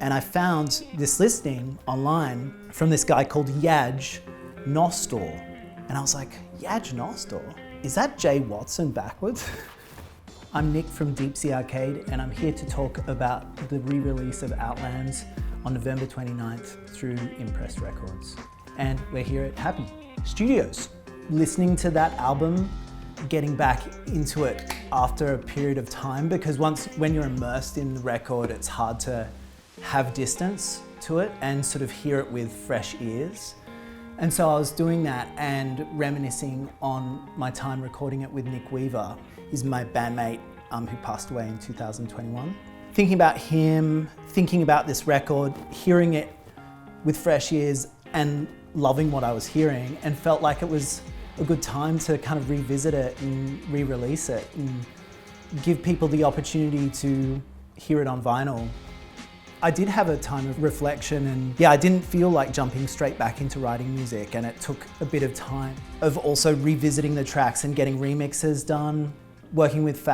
And I found this listing online from this guy called Yaj Nostor. And I was like, Yaj Nostor? Is that Jay Watson backwards? I'm Nick from Deep Sea Arcade, and I'm here to talk about the re-release of Outlands on November 29th through Impress Records. And we're here at Happy Studios. Listening to that album, getting back into it after a period of time, because when you're immersed in the record, it's hard to have distance to it and sort of hear it with fresh ears. And so I was doing that and reminiscing on my time recording it with Nick Weaver. He's my bandmate who passed away in 2021. Thinking about him, thinking about this record, hearing it with fresh ears and loving what I was hearing, and felt like it was a good time to kind of revisit it and re-release it and give people the opportunity to hear it on vinyl. I did have a time of reflection, and yeah, I didn't feel like jumping straight back into writing music, and it took a bit of time of also revisiting the tracks and getting remixes done. Working with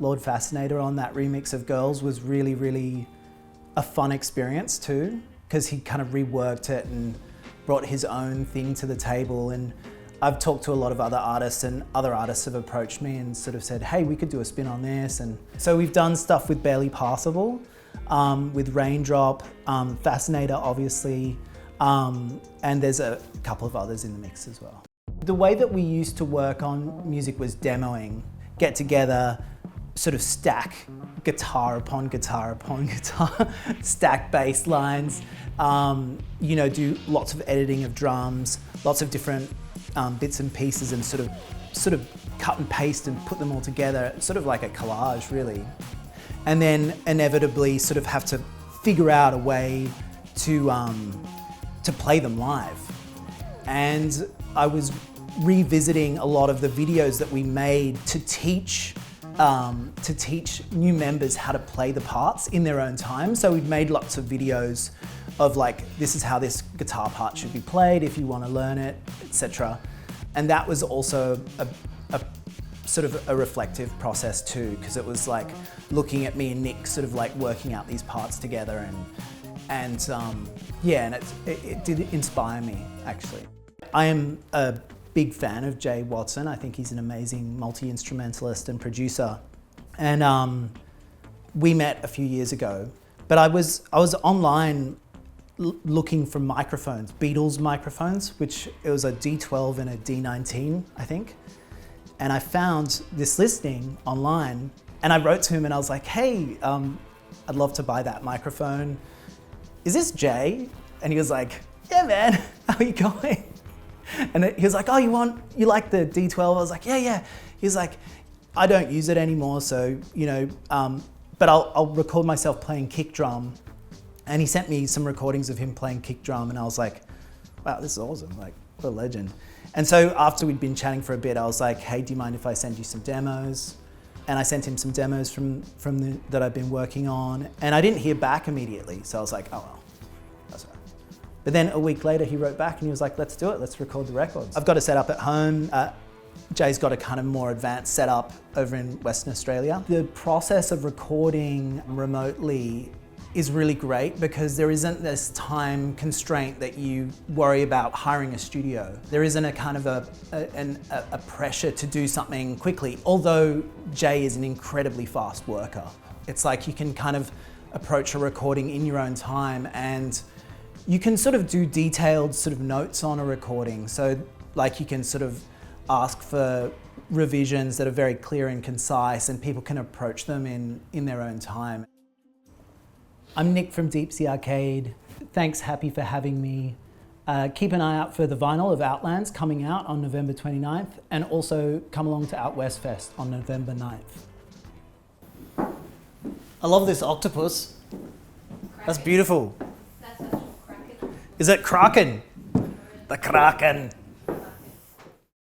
Lord Fascinator on that remix of Girls was really, really a fun experience too, because he kind of reworked it and brought his own thing to the table. And I've talked to a lot of other artists, and other artists have approached me and sort of said, hey, we could do a spin on this. And so we've done stuff with Barely Passable, with Raindrop, Fascinator obviously, and there's a couple of others in the mix as well. The way that we used to work on music was demoing, get together, sort of stack guitar upon guitar upon guitar, stack bass lines, do lots of editing of drums, lots of different bits and pieces, and sort of cut and paste and put them all together, sort of like a collage really. And then inevitably sort of have to figure out a way to play them live. And I was revisiting a lot of the videos that we made to teach new members how to play the parts in their own time. So we'd made lots of videos of like, this is how this guitar part should be played if you want to learn it, etc. And that was also a sort of a reflective process too, because it was like looking at me and Nick sort of like working out these parts together, and it did inspire me actually. I am a big fan of Jay Watson. I think he's an amazing multi-instrumentalist and producer. And we met a few years ago, but I was online looking for microphones, Beatles microphones, which it was a D12 and a D19, I think. And I found this listing online, and I wrote to him and I was like, hey, I'd love to buy that microphone. Is this Jay? And he was like, yeah, man, how are you going? And he was like, oh, you like the D12? I was like, yeah. He was like, I don't use it anymore, so, but I'll record myself playing kick drum. And he sent me some recordings of him playing kick drum, and I was like, wow, this is awesome, like, what a legend. And so after we'd been chatting for a bit, I was like, hey, do you mind if I send you some demos? And I sent him some demos that I've been working on, and I didn't hear back immediately, so I was like, oh well, that's all right. But then a week later, he wrote back and he was like, let's do it, let's record the records. I've got a setup at home. Jay's got a kind of more advanced setup over in Western Australia. The process of recording remotely is really great because there isn't this time constraint that you worry about hiring a studio. There isn't a kind of a pressure to do something quickly, although Jay is an incredibly fast worker. It's like you can kind of approach a recording in your own time, and you can sort of do detailed sort of notes on a recording. So like you can sort of ask for revisions that are very clear and concise, and people can approach them in their own time. I'm Nick from Deep Sea Arcade. Thanks, Happy, for having me. Keep an eye out for the vinyl of Outlands coming out on November 29th, and also come along to Out West Fest on November 9th. I love this octopus. That's beautiful. That's a kraken. Is it Kraken? The Kraken.